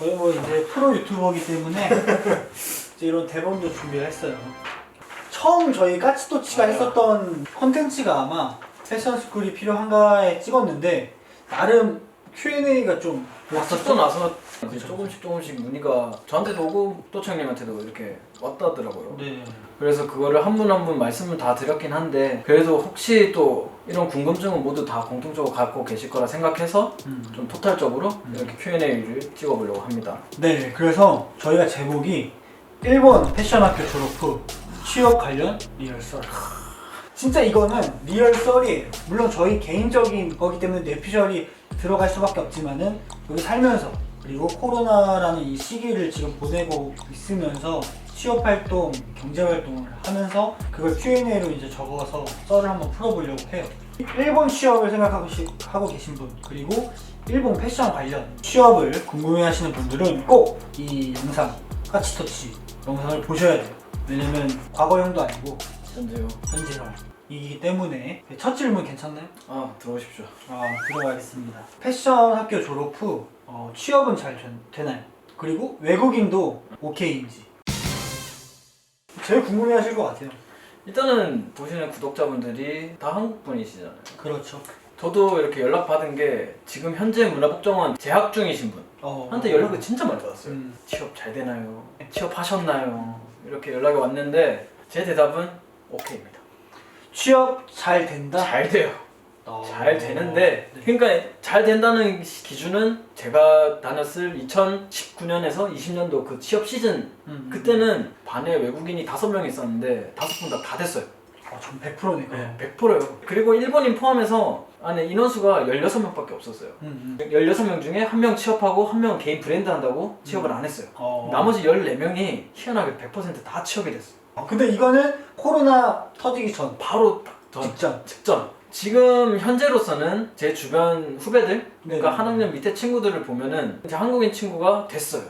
저희 뭐 이제 프로 유튜버이기 때문에 이제 이런 대본도 준비를 했어요. 처음 저희 까치토치가 했었던 컨텐츠가 아마 패션스쿨이 필요한가에 찍었는데 나름 Q&A가 좀 찍고 나서 이제 조금씩 문의가 저한테도 오고 또창님한테도 이렇게 왔다더라고요. 네. 그래서 그거를 한 분 한 분 말씀을 다 드렸긴 한데 그래도 혹시 또 이런 궁금증은 모두 다 공통적으로 갖고 계실 거라 생각해서 좀 토탈적으로 이렇게 Q&A를 찍어보려고 합니다. 네, 그래서 저희가 제목이 일본 패션학교 졸업 후 취업 관련 리얼썰. 진짜 이거는 리얼썰이에요. 물론 저희 개인적인 거기 때문에 뇌피셜이 들어갈 수밖에 없지만은 여기 살면서 그리고 코로나라는 이 시기를 지금 보내고 있으면서 취업활동, 경제활동을 하면서 그걸 Q&A로 이제 적어서 썰을 한번 풀어보려고 해요. 일본 취업을 생각하고 계신 분, 그리고 일본 패션 관련 취업을 궁금해하시는 분들은 꼭 이 영상, 까치토치 영상을 보셔야 돼요. 왜냐면 과거형도 아니고 현재요. 현재형이기 때문에. 첫 질문 괜찮나요? 들어오십시오. 들어가겠습니다. 패션 학교 졸업 후 취업은 잘 되나요? 그리고 외국인도 오케이인지 제일 궁금해하실 것 같아요. 일단은 보시는 구독자분들이 다 한국 분이시잖아요. 그렇죠. 저도 이렇게 연락 받은 게 지금 현재 문화복정원 재학 중이신 분한테 연락을 진짜 많이 받았어요. 취업 잘 되나요? 취업하셨나요? 이렇게 연락이 왔는데 제 대답은 오케이입니다. 취업 잘 된다? 잘 돼요. 잘 되는데 그러니까 잘 된다는 기준은 제가 다녔을 2019년에서 20년도 그 취업 시즌 그때는 반에 외국인이 5명 있었는데 5분 다 됐어요. 전 100%네요. 네, 100%예요. 그리고 일본인 포함해서 안에 인원수가 16명밖에 없었어요. 16명 중에 1명 취업하고 1명은 개인 브랜드 한다고 취업을 안 했어요. 나머지 14명이 희한하게 100% 다 취업이 됐어요. 근데 이거는 코로나 터지기 전 바로 직전. 지금 현재로서는 제 주변 후배들, 그러니까 한 학년 밑에 친구들을 보면은 이제 한국인 친구가 됐어요.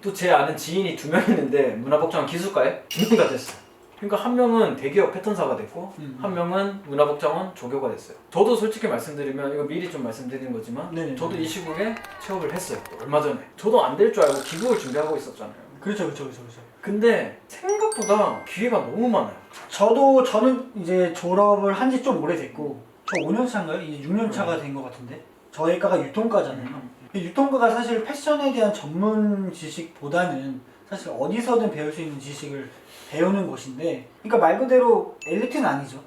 또 제 아는 지인이 2명 있는데 문화복지관 기숙과에 2명 다 됐어요. 그러니까 한 명은 대기업 패턴사가 됐고 한 명은 문화복지관 조교가 됐어요. 저도 솔직히 말씀드리면 이거 미리 좀 말씀드리는 거지만 저도 이 시국에 취업을 했어요. 얼마 전에. 저도 안 될 줄 알고 기국을 준비하고 있었잖아요. 그렇죠. 근데 생각보다 기회가 너무 많아요. 저는 이제 졸업을 한 지 좀 오래됐고 저 5년 차인가요? 이제 6년 차가 된 것 같은데 저희 과가 유통과잖아요. 유통과가 사실 패션에 대한 전문 지식보다는 사실 어디서든 배울 수 있는 지식을 배우는 곳인데 그러니까 말 그대로 엘리트는 아니죠.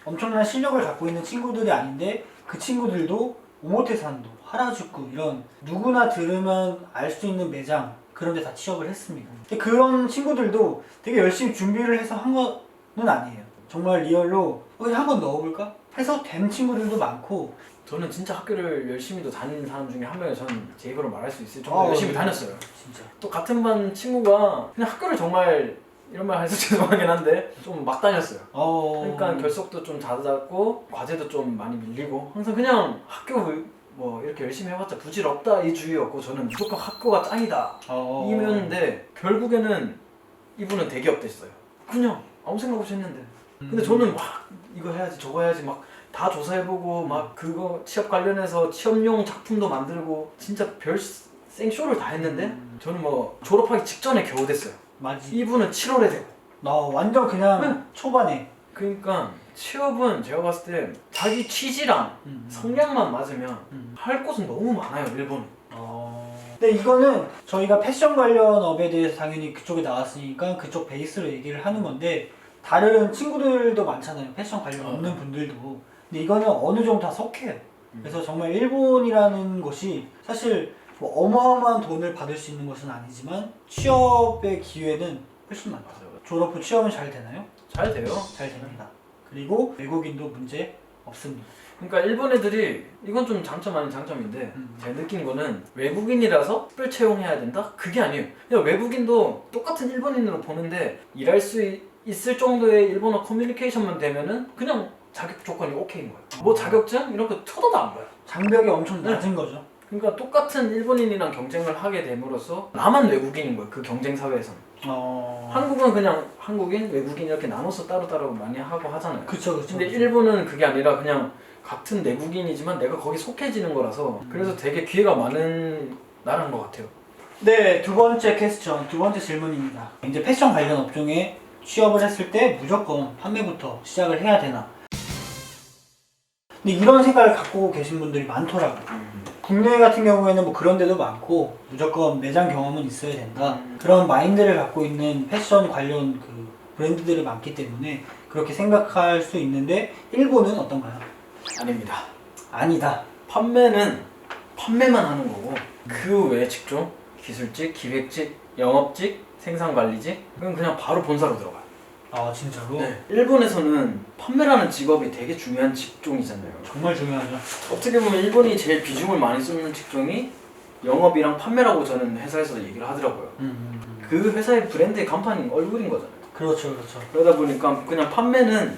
엄청난 실력을 갖고 있는 친구들이 아닌데 그 친구들도 오모테산도, 하라주쿠 이런 누구나 들으면 알 수 있는 매장 그런 데 다 취업을 했습니다. 근데 그런 친구들도 되게 열심히 준비를 해서 한 거는 아니에요. 정말 리얼로 그냥 한번 넣어볼까? 해서 된 친구들도 많고 저는 진짜 학교를 열심히도 다니는 사람 중에 한 명이 저는 제 입으로 말할 수 있을 정도로 열심히 다녔어요. 진짜. 또 같은 반 친구가 그냥 학교를 정말 이런 말 해서 죄송하긴 한데 좀 막 다녔어요. 그러니까 결석도 좀 잦았고 과제도 좀 많이 밀리고 항상 그냥 학교 뭐 이렇게 열심히 해봤자 부질없다 이 주의였고 저는 무조건 학교가 짱이다 이면인데 결국에는 이분은 대기업 됐어요. 그냥 아무 생각 없이 했는데 근데 저는 막 이거 해야지 저거 해야지 막 다 조사해보고 막 그거 취업 관련해서 취업용 작품도 만들고 진짜 별 생쇼를 다 했는데 저는 뭐 졸업하기 직전에 겨우 됐어요. 맞지. 이분은 7월에 되고 완전 그냥 초반에. 그러니까 취업은 제가 봤을 때 자기 취지랑 성향만 맞으면 할 곳은 너무 많아요 일본은. 근데 이거는 저희가 패션 관련 업에 대해서 당연히 그쪽에 나왔으니까 그쪽 베이스로 얘기를 하는 건데 다른 친구들도 많잖아요. 패션 관련 없는 분들도. 근데 이거는 어느 정도 다 속해요. 그래서 정말 일본이라는 곳이 사실 뭐 어마어마한 돈을 받을 수 있는 것은 아니지만 취업의 기회는 훨씬 많다. 졸업 후 취업은 잘 되나요? 잘 돼요. 잘 됩니다. 그리고 외국인도 문제 없습니다. 그러니까 일본 애들이 이건 좀 장점 아닌 장점인데 제가 느낀 거는 외국인이라서 특별 채용해야 된다? 그게 아니에요. 그냥 외국인도 똑같은 일본인으로 보는데 일할 수 있을 정도의 일본어 커뮤니케이션만 되면은 그냥 자격 조건이 오케이인 거예요. 뭐 자격증? 이런 거 쳐다도 안 봐요. 장벽이 엄청 낮은 거죠. 그러니까 똑같은 일본인이랑 경쟁을 하게 됨으로써 나만 외국인인 거예요. 그 경쟁 사회에서는. 한국은 그냥 한국인, 외국인 이렇게 나눠서 따로따로 많이 하고 하잖아요. 그쵸. 근데 일본은 그게 아니라 그냥 같은 내국인이지만 내가 거기 속해지는 거라서 그래서 되게 기회가 많은 나라인 것 같아요. 네, 두 번째 퀘스천, 두 번째 질문입니다. 이제 패션 관련 업종에 취업을 했을 때 무조건 판매부터 시작을 해야 되나? 근데 이런 생각을 갖고 계신 분들이 많더라고요. 국내 같은 경우에는 뭐 그런 데도 많고 무조건 매장 경험은 있어야 된다. 그런 마인드를 갖고 있는 패션 관련 그 브랜드들이 많기 때문에 그렇게 생각할 수 있는데 일본은 어떤가요? 아닙니다. 아니다. 판매는 판매만 하는 거고 그 외에 직종, 기술직, 기획직, 영업직, 생산관리직 그건 그냥 바로 본사로 들어가요. 아 진짜로? 네. 일본에서는 판매라는 직업이 되게 중요한 직종이잖아요. 정말 중요하죠. 어떻게 보면 일본이 제일 비중을 많이 쏟는 직종이 영업이랑 판매라고 저는 회사에서 얘기를 하더라고요. 그 회사의 브랜드의 간판이 얼굴인 거잖아요. 그렇죠, 그렇죠. 그러다 보니까 그냥 판매는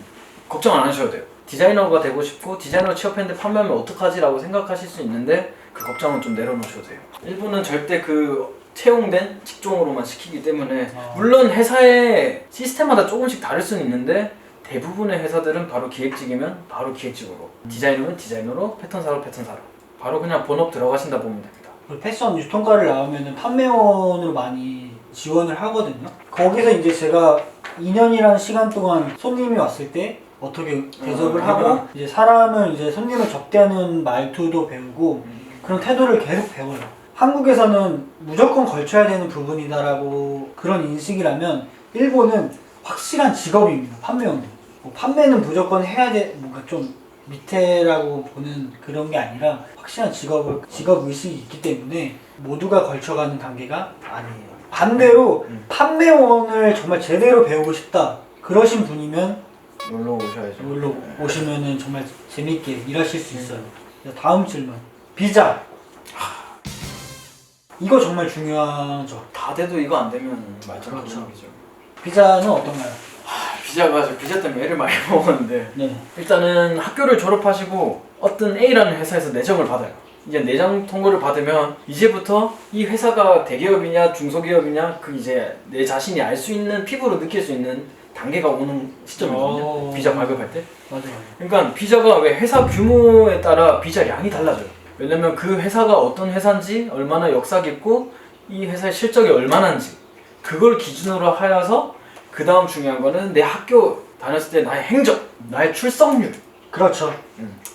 걱정 안 하셔도 돼요. 디자이너가 되고 싶고 디자이너 취업했는데 판매하면 어떡하지? 라고 생각하실 수 있는데 그 걱정은 좀 내려놓으셔도 돼요. 일본은 절대 그 채용된 직종으로만 시키기 때문에 물론 회사의 시스템마다 조금씩 다를 수는 있는데 대부분의 회사들은 바로 기획직이면 바로 기획직으로 디자이너면 디자이너로 패턴사로 패턴사로 바로 그냥 본업 들어가신다 보면 됩니다. 패션 유통과를 나오면 판매원으로 많이 지원을 하거든요. 거기서 이제 제가 2년이라는 시간 동안 손님이 왔을 때 어떻게 대접을 하고 이제 사람을 이제 손님을 접대하는 말투도 배우고 그런 태도를 계속 배워요. 한국에서는 무조건 걸쳐야 되는 부분이다라고 그런 인식이라면 일본은 확실한 직업입니다. 판매원은. 뭐 판매는 무조건 해야 돼 뭔가 좀 밑에라고 보는 그런 게 아니라 확실한 직업 의식이 있기 때문에 모두가 걸쳐가는 단계가 아니에요. 반대로 판매원을 정말 제대로 배우고 싶다 그러신 분이면 놀러 오셔야죠. 놀러 오시면은 정말 재밌게 일하실 수 있어요. 다음 질문. 비자. 이거 정말 중요하죠. 다 돼도 이거 안 되면 말처럼 그렇죠. 그렇죠. 비자는 어떤가요? 비자가 저 비자 때문에 애를 많이 먹었는데 네. 일단은 학교를 졸업하시고 어떤 A라는 회사에서 내정을 받아요. 이제 내정 통보를 받으면 이제부터 이 회사가 대기업이냐 중소기업이냐 그 이제 내 자신이 알 수 있는 피부로 느낄 수 있는 단계가 오는 시점이거든요. 비자 발급할 때. 맞아요. 그러니까 비자가 왜 회사 규모에 따라 비자량이 달라져요. 왜냐면 그 회사가 어떤 회사인지 얼마나 역사 깊고 이 회사의 실적이 얼마나인지 그걸 기준으로 하여서 그 다음 중요한 거는 내 학교 다녔을 때 나의 행적, 나의 출석률. 그렇죠.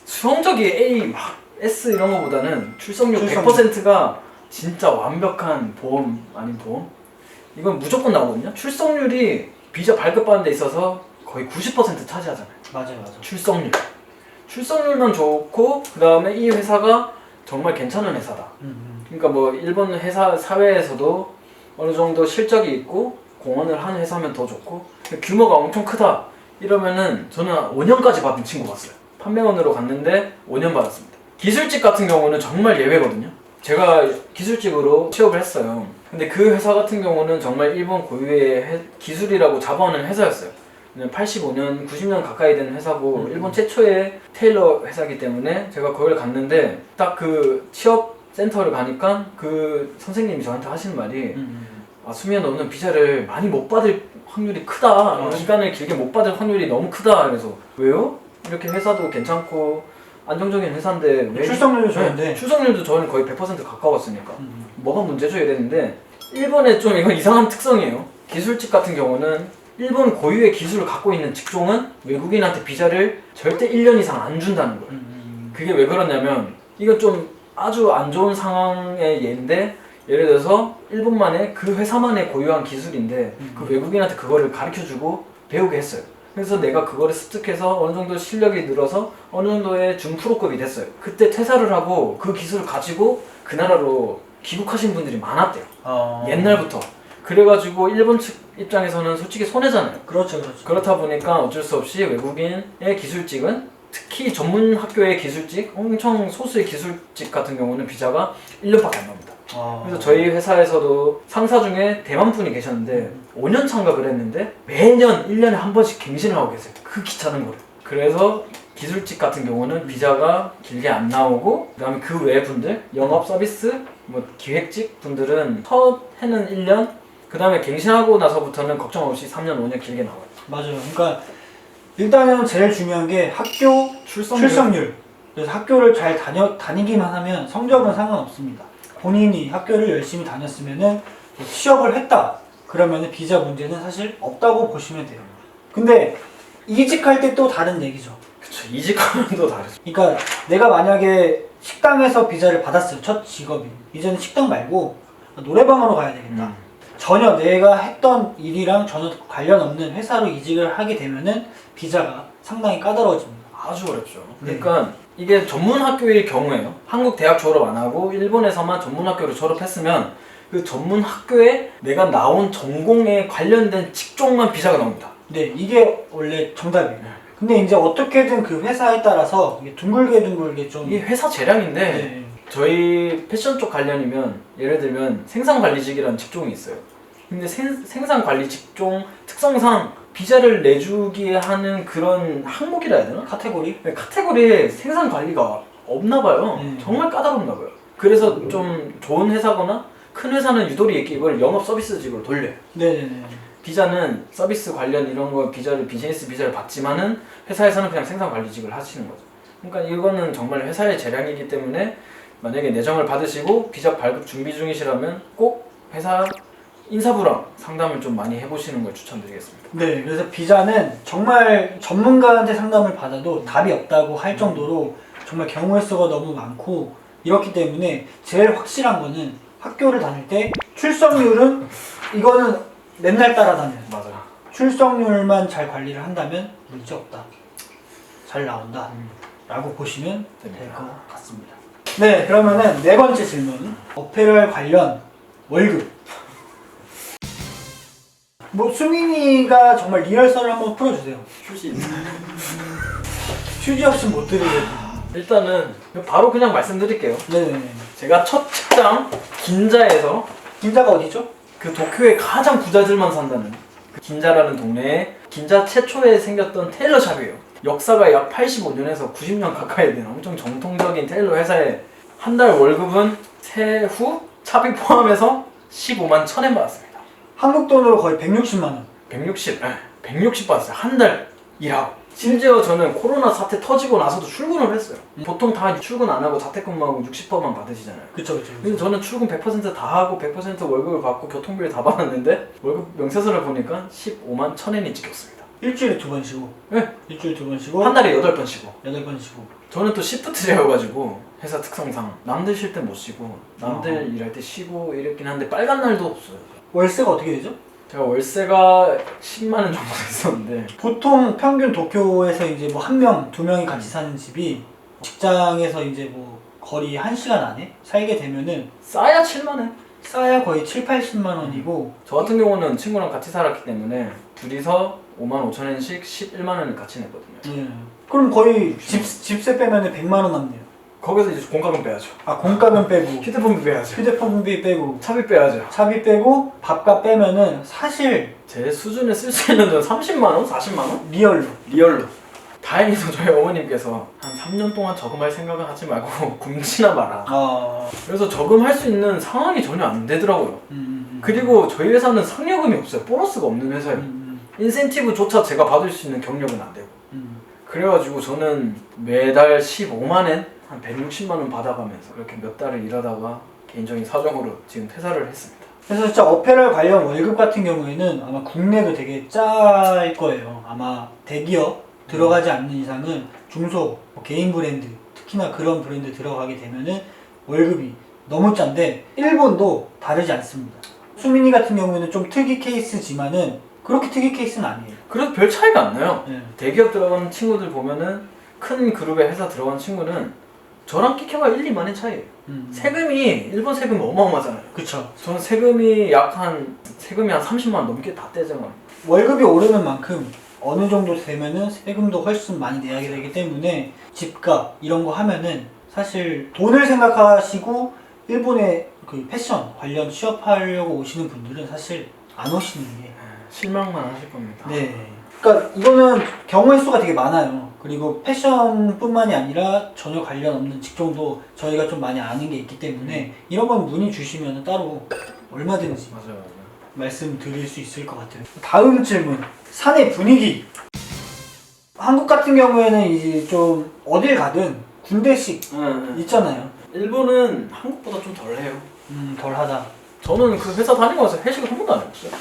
성적이 A 막 S 이런 거보다는 출석률 100%가 진짜 완벽한 보험 아닌 보험? 이건 무조건 나오거든요. 출석률이 비자 발급받는 데 있어서 거의 90% 차지하잖아요. 맞아요. 출석률만 좋고 그 다음에 이 회사가 정말 괜찮은 회사다. 그러니까 뭐 일본 회사 사회에서도 어느 정도 실적이 있고 공헌을 하는 회사면 더 좋고 규모가 엄청 크다 이러면은 저는 5년까지 받은 친구 봤어요. 판매원으로 갔는데 5년 받았습니다. 기술직 같은 경우는 정말 예외거든요. 제가 기술직으로 취업을 했어요. 근데 그 회사 같은 경우는 정말 일본 고유의 기술이라고 자부하는 회사였어요. 85년, 90년 가까이 된 회사고 일본 최초의 테일러 회사이기 때문에 제가 거기를 갔는데 딱 그 취업 센터를 가니까 그 선생님이 저한테 하시는 말이 아, 수미야 너는 비자를 많이 못 받을 확률이 크다. 기간을 길게 못 받을 확률이 너무 크다. 그래서 왜요? 이렇게 회사도 괜찮고 안정적인 회사인데 왜 출석률도 좋은데 네, 출석률도 저는 거의 100% 가까웠으니까 뭐가 문제죠 이랬는데 일본의 좀 이건 이상한 특성이에요. 기술직 같은 경우는 일본 고유의 기술을 갖고 있는 직종은 외국인한테 비자를 절대 1년 이상 안 준다는 거예요. 그게 왜 그러냐면 이건 좀 아주 안 좋은 상황의 예인데 예를 들어서 일본만의 그 회사만의 고유한 기술인데 그 외국인한테 그거를 가르쳐주고 배우게 했어요. 그래서 내가 그거를 습득해서 어느 정도 실력이 늘어서 어느 정도의 준프로급이 됐어요. 그때 퇴사를 하고 그 기술을 가지고 그 나라로 귀국하신 분들이 많았대요. 옛날부터. 그래가지고 일본 측 입장에서는 솔직히 손해잖아요. 그렇죠. 그렇다 보니까 어쩔 수 없이 외국인의 기술직은 특히 전문 학교의 기술직, 엄청 소수의 기술직 같은 경우는 비자가 1년밖에 안 나옵니다. 그래서 저희 회사에서도 상사 중에 대만 분이 계셨는데 5년 차인가 그랬는데 매년 1년에 한 번씩 갱신을 하고 계세요. 그 귀찮은 거를. 그래서 기술직 같은 경우는 비자가 길게 안 나오고 그 다음에 그 외의 분들 영업 서비스, 뭐 기획직 분들은 첫 해는 1년 그 다음에 갱신하고 나서부터는 걱정 없이 3년, 5년 길게 나와요. 맞아요. 그러니까 일단은 제일 중요한 게 학교 출석률. 그래서 학교를 잘 다니기만 하면 성적은 상관없습니다. 본인이 학교를 열심히 다녔으면은 취업을 했다. 그러면은 비자 문제는 사실 없다고 보시면 돼요. 근데 이직할 때 또 다른 얘기죠. 그쵸, 이직하면 또 다르죠. 그러니까 내가 만약에 식당에서 비자를 받았어요. 첫 직업이. 이제는 식당 말고 노래방으로 가야 되겠다. 전혀 내가 했던 일이랑 전혀 관련 없는 회사로 이직을 하게 되면은 비자가 상당히 까다로워집니다. 아주 어렵죠. 네. 그러니까 이게 전문 학교일 경우에요. 한국 대학 졸업 안 하고 일본에서만 전문 학교를 졸업했으면 그 전문 학교에 내가 나온 전공에 관련된 직종만 비자가 나옵니다. 네, 이게 원래 정답이에요. 근데 이제 어떻게든 그 회사에 따라서 이게 둥글게 좀 이게 회사 재량인데 네. 저희 패션 쪽 관련이면 예를 들면 생산관리직이라는 직종이 있어요. 근데 생산관리 직종 특성상 비자를 내주게 하는 그런 항목이라 해야 되나? 카테고리? 네, 카테고리에 생산관리가 없나 봐요. 정말 까다롭나 봐요. 그래서 좀 좋은 회사거나 큰 회사는 유도리 있게 이걸 영업 서비스직으로 돌려요. 네네네. 비자는 서비스 관련 이런 거 비자를 비즈니스 비자를 받지만은 회사에서는 그냥 생산관리직을 하시는 거죠. 그러니까 이거는 정말 회사의 재량이기 때문에 만약에 내정을 받으시고 비자 발급 준비 중이시라면 꼭 회사 인사부랑 상담을 좀 많이 해보시는 걸 추천드리겠습니다. 네, 그래서 비자는 정말 전문가한테 상담을 받아도 답이 없다고 할 정도로 정말 경우의 수가 너무 많고 이렇기 때문에 제일 확실한 거는 학교를 다닐 때 출석률은 이거는 맨날 따라다녀요. 맞아요. 출석률만 잘 관리를 한다면 문제 없다. 잘 나온다. 라고 보시면 될 것 같습니다. 네, 그러면은 네 번째 질문. 어페럴 관련 월급. 뭐 수민이가 정말 리허설을 한번 풀어주세요. 휴지 없이 못 드리겠네. 일단은 바로 그냥 말씀드릴게요. 네네네. 제가 첫 직장 긴자에서 김자가 어디죠? 그 도쿄의 가장 부자들만 산다는 그 긴자라는 동네에 긴자 최초에 생겼던 테일러샵이에요. 역사가 약 85년에서 90년 가까이 된 엄청 정통적인 테일러 회사에 한 달 월급은 세후 차비 포함해서 15만 1,000엔 받았습니다. 한국 돈으로 거의 160만 원. 160 받았어요. 한 달 일하고. 심지어 저는 코로나 사태 터지고 나서도 출근을 했어요. 보통 다 출근 안 하고 자택근무하고 60%만 받으시잖아요. 그쵸. 근데 저는 출근 100% 다 하고 100% 월급을 받고 교통비를 다 받았는데 월급 명세서를 보니까 15만 1,000엔이 찍혔습니다. 일주일에 2번 쉬고. 네. 일주일에 2번 쉬고. 한 달에 8번 쉬고. 8번 쉬고. 저는 또 시프트제여가지고 회사 특성상 남들 쉴 때 못 쉬고 남들 일할 때 쉬고 이랬긴 한데 빨간 날도 없어요. 월세가 어떻게 되죠? 제가 월세가 10만 원 정도 됐었는데 보통 평균 도쿄에서 이제 뭐 한 명, 두 명이 같이 사는 집이 직장에서 이제 뭐 거리 1시간 안에 살게 되면은 싸야 7만 원. 싸야 거의 7, 80만 원이고 저 같은 경우는 친구랑 같이 살았기 때문에 둘이서 5만 5천 엔씩 11만 원을 같이 냈거든요. 그럼 거의 집세 빼면은 100만 원 남네요. 거기서 이제 공과금 빼야죠. 아, 공과금 빼고 휴대폰비 빼야죠. 휴대폰비 빼고 차비 빼야죠. 차비 빼고 밥값 빼면은 사실 제 수준에 쓸 수 있는 돈 30만 원? 40만 원? 리얼로 다행히도 저희 어머님께서 한 3년 동안 저금할 생각은 하지 말고 굶지나 마라. 그래서 저금할 수 있는 상황이 전혀 안 되더라고요. 그리고 저희 회사는 상여금이 없어요. 보너스가 없는 회사예요. 인센티브조차 제가 받을 수 있는 경력은 안 되고. 그래가지고 저는 매달 15만엔 한 160만 원 받아가면서 이렇게 몇 달을 일하다가 개인적인 사정으로 지금 퇴사를 했습니다. 그래서 진짜 어페럴 관련 월급 같은 경우에는 아마 국내도 되게 짤 거예요. 아마 대기업 들어가지 않는 이상은 중소 개인 브랜드, 특히나 그런 브랜드 들어가게 되면은 월급이 너무 짠데 일본도 다르지 않습니다. 수민이 같은 경우에는 좀 특이 케이스지만은 그렇게 특이 케이스는 아니에요. 그래도 별 차이가 안 나요. 네. 대기업 들어가는 친구들 보면은 큰 그룹의 회사 들어간 친구는 저랑 끼켜가 1, 2만엔 차이예요. 세금이 일본 세금이 어마어마하잖아요. 그쵸. 저는 세금이 한 30만 원 넘게 다 떼잖아요. 월급이 오르는 만큼 어느 정도 되면은 세금도 훨씬 많이 내야 되기 때문에 집값 이런 거 하면은 사실 돈을 생각하시고 일본의 그 패션 관련 취업하려고 오시는 분들은 사실 안 오시는 게 실망만 하실 겁니다. 네. 그러니까 이거는 경우의 수가 되게 많아요. 그리고 패션뿐만이 아니라 전혀 관련 없는 직종도 저희가 좀 많이 아는 게 있기 때문에 이런 건 문의 주시면 따로 얼마든지 맞아요. 말씀드릴 수 있을 것 같아요. 다음 질문. 사내 분위기. 한국 같은 경우에는 이제 좀 어딜 가든 군대식 있잖아요. 일본은 한국보다 좀 덜해요. 덜하다. 저는 그 회사 다니고 와서 회식을 한 번도 안 해봤어요.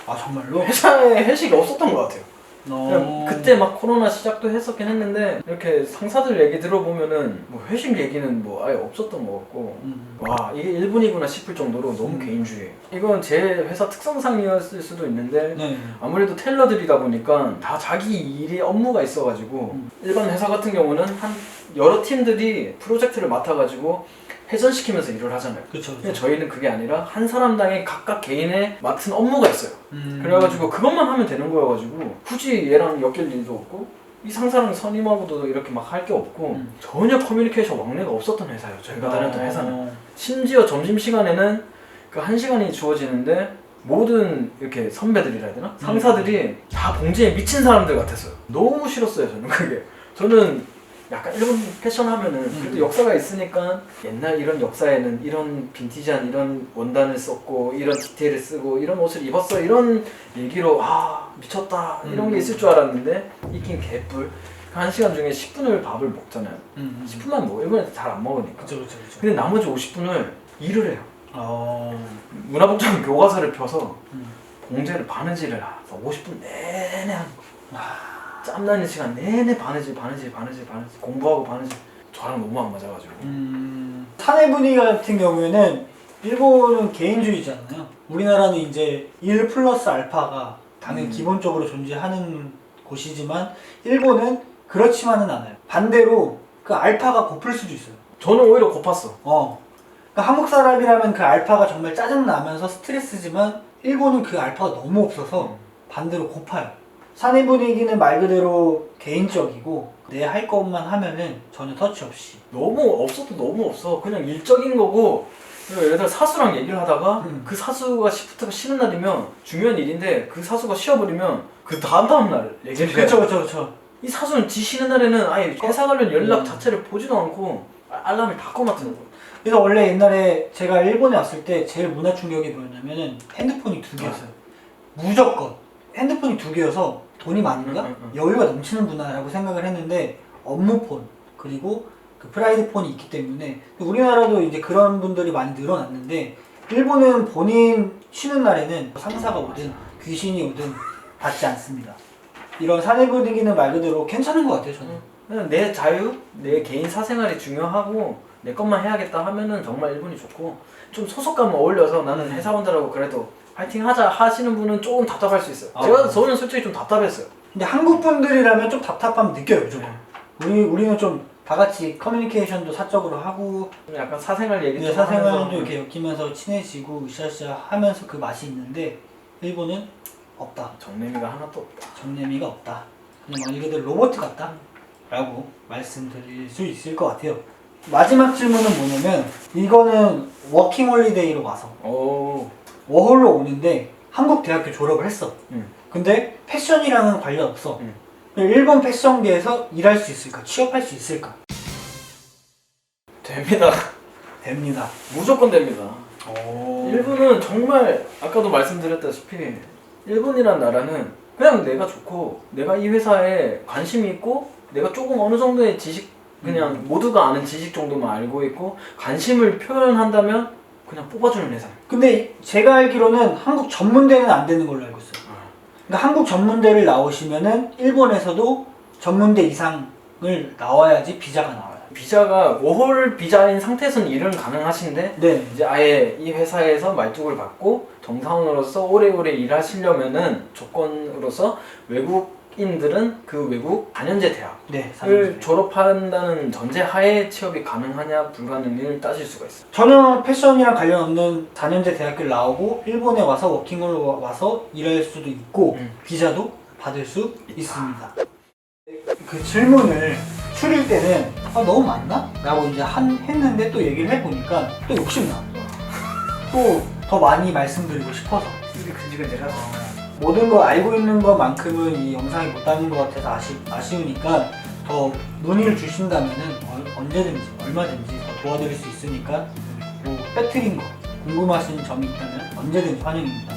아 정말로? 회사에 회식이 없었던 것 같아요. 그냥 어... 그때 막 코로나 시작도 했었긴 했는데 이렇게 상사들 얘기 들어보면은 뭐 회식 얘기는 뭐 아예 없었던 것 같고 와 이게 일본이구나 싶을 정도로 너무 개인주의예요. 이건 제 회사 특성상이었을 수도 있는데 네. 아무래도 텔러들이다 보니까 다 자기 일이 업무가 있어가지고 일반 회사 같은 경우는 한 여러 팀들이 프로젝트를 맡아가지고 회전시키면서 일을 하잖아요. 그쵸. 근데 저희는 그게 아니라 한 사람당의 각각 개인의 맡은 업무가 있어요. 그래가지고 그것만 하면 되는 거여가지고 굳이 얘랑 엮일 일도 없고 이 상사랑 선임하고도 이렇게 막 할 게 없고 전혀 커뮤니케이션 왕래가 없었던 회사예요. 저희가 다녔던 회사는. 심지어 점심시간에는 그 1시간이 주어지는데 모든 이렇게 선배들이라 해야 되나? 상사들이 다 봉지에 미친 사람들 같았어요. 너무 싫었어요 저는 그게. 저는 약간 일본 패션 하면은 그래도 역사가 있으니까 옛날 이런 역사에는 이런 빈티지한 이런 원단을 썼고 이런 디테일을 쓰고 이런 옷을 입었어 이런 얘기로 아 미쳤다 이런 게 있을 줄 알았는데 있긴 개뿔. 그 1시간 중에 10분을 밥을 먹잖아요. 10분만 먹어. 일본에서 잘 안 먹으니까. 그쵸. 근데 나머지 50분을 일을 해요. 문화복장 교과서를 펴서 봉제를 바느질을 해서 50분 내내 하는 거. 짬나는 시간 내내 바느질 공부하고 바느질. 저랑 너무 안 맞아가지고. 사내 분위기 같은 경우에는 일본은 개인주의잖아요. 우리나라는 이제 1 플러스 알파가 당연히 기본적으로 존재하는 곳이지만 일본은 그렇지만은 않아요. 반대로 그 알파가 고플 수도 있어요. 저는 오히려 고팠어. 그러니까 한국 사람이라면 그 알파가 정말 짜증나면서 스트레스지만 일본은 그 알파가 너무 없어서 반대로 고파요. 사내 분위기는 말 그대로 개인적이고 내 할 것만 하면은 전혀 터치 없이. 너무 없어도 너무 없어. 그냥 일적인 거고. 예를 들어 사수랑 얘기를 하다가 그 사수가 시프트가 쉬는 날이면 중요한 일인데 그 사수가 쉬어버리면 그 다음 날 얘기를 해. 그쵸. 이 사수는 지 쉬는 날에는 아예 회사 관련 연락 자체를 보지도 않고 알람을 다 꺼놨더라고. 그래서 원래 옛날에 제가 일본에 왔을 때 제일 문화 충격이 뭐였냐면은 핸드폰이 2개였어요. 무조건 핸드폰이 2개여서 돈이 많은가? 여유가 넘치는구나라고 생각을 했는데 업무폰 그리고 그 프라이드 폰이 있기 때문에 우리나라도 이제 그런 분들이 많이 늘어났는데 일본은 본인 쉬는 날에는 상사가 오든 귀신이 오든 받지 않습니다. 이런 사내 분위기는 말 그대로 괜찮은 것 같아요 저는. 그냥 내 자유, 내 개인 사생활이 중요하고 내 것만 해야겠다 하면은 정말 일본이 좋고 좀 소속감 어울려서 나는 회사원들하고 그래도 파이팅 하자 하시는 분은 조금 답답할 수 있어요. 저는 솔직히 좀 답답했어요. 근데 한국 분들이라면 좀 답답함 느껴요 무조건. 우리는 좀 다 같이 커뮤니케이션도 사적으로 하고 약간 사생활 얘기 좀 사생활도 하면서 이렇게 엮이면서 친해지고 으쌰으쌰 하면서 그 맛이 있는데 일본은 없다. 정내미가 하나도 없다. 정내미가 없다. 그냥 말 그대로 로봇 같다 라고 말씀드릴 수 있을 것 같아요. 마지막 질문은 뭐냐면 이거는 워킹 홀리데이로 와서 워홀로 오는데 한국 대학교 졸업을 했어. 근데 패션이랑은 관련 없어. 일본 패션계에서 일할 수 있을까? 취업할 수 있을까? 됩니다. 됩니다. 무조건 됩니다. 일본은 정말 아까도 말씀드렸다시피 일본이란 나라는 그냥 내가 좋고 내가 이 회사에 관심이 있고 내가 조금 어느 정도의 지식 그냥 모두가 아는 지식 정도만 알고 있고 관심을 표현한다면 그냥 뽑아주는 회사. 근데 제가 알기로는 한국 전문대는 안 되는 걸로 알고 있어요. 그러니까 한국 전문대를 나오시면은 일본에서도 전문대 이상을 나와야지 비자가 나와요. 비자가 워홀 비자인 상태에서는 일은 가능하신데 네. 이제 아예 이 회사에서 말뚝을 받고 정사원으로서 오래오래 일하시려면은 조건으로서 외국인들은 그 외국 4년제 대학을 졸업한다는 전제 하에 취업이 가능하냐 불가능을 따질 수가 있어요. 전혀 패션이랑 관련 없는 4년제 대학교를 나오고 일본에 와서 워킹으로 와서 일할 수도 있고 비자도 받을 수 있습니다. 그 질문을 추릴 때는 너무 많나? 라고 이제 했는데 또 얘기를 해보니까 또 욕심나. 또 더 많이 말씀드리고 싶어서 입이 근질근질하죠. 모든 거 알고 있는 것만큼은 이 영상이 못 담은 것 같아서 아쉬우니까 더 문의를 주신다면은 언제든지 얼마든지 더 도와드릴 수 있으니까 뭐 빼트린 거 궁금하신 점이 있다면 언제든지 환영입니다.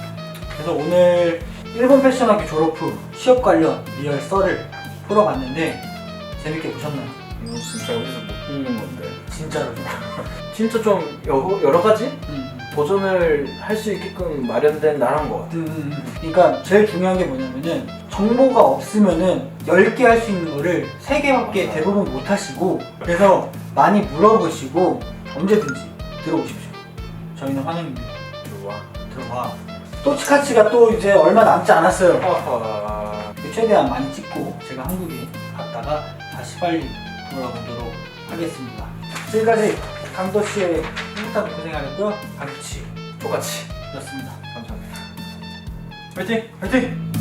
그래서 오늘 일본 패션학교 졸업 후 취업 관련 리얼 썰을 풀어봤는데 재밌게 보셨나요? 이거 진짜 어디서 못 듣는 건데 진짜로 진짜 좀 여러 가지? 도전을 할 수 있게끔 마련된 나라인 것 같아요. 그러니까 제일 중요한 게 뭐냐면은 정보가 없으면은 10개 할 수 있는 거를 3개밖에 대부분 못 하시고 그래서 많이 물어보시고 언제든지 들어오십시오. 저희는 환영입니다. 들어와. 또치카치가 또 이제 얼마 남지 않았어요. 최대한 많이 찍고 제가 한국에 갔다가 다시 빨리 돌아오도록 하겠습니다. 지금까지 강도씨의 행복한 고생하셨고요. 강도씨 똑같이. 였습니다. 감사합니다. 화이팅! 화이팅!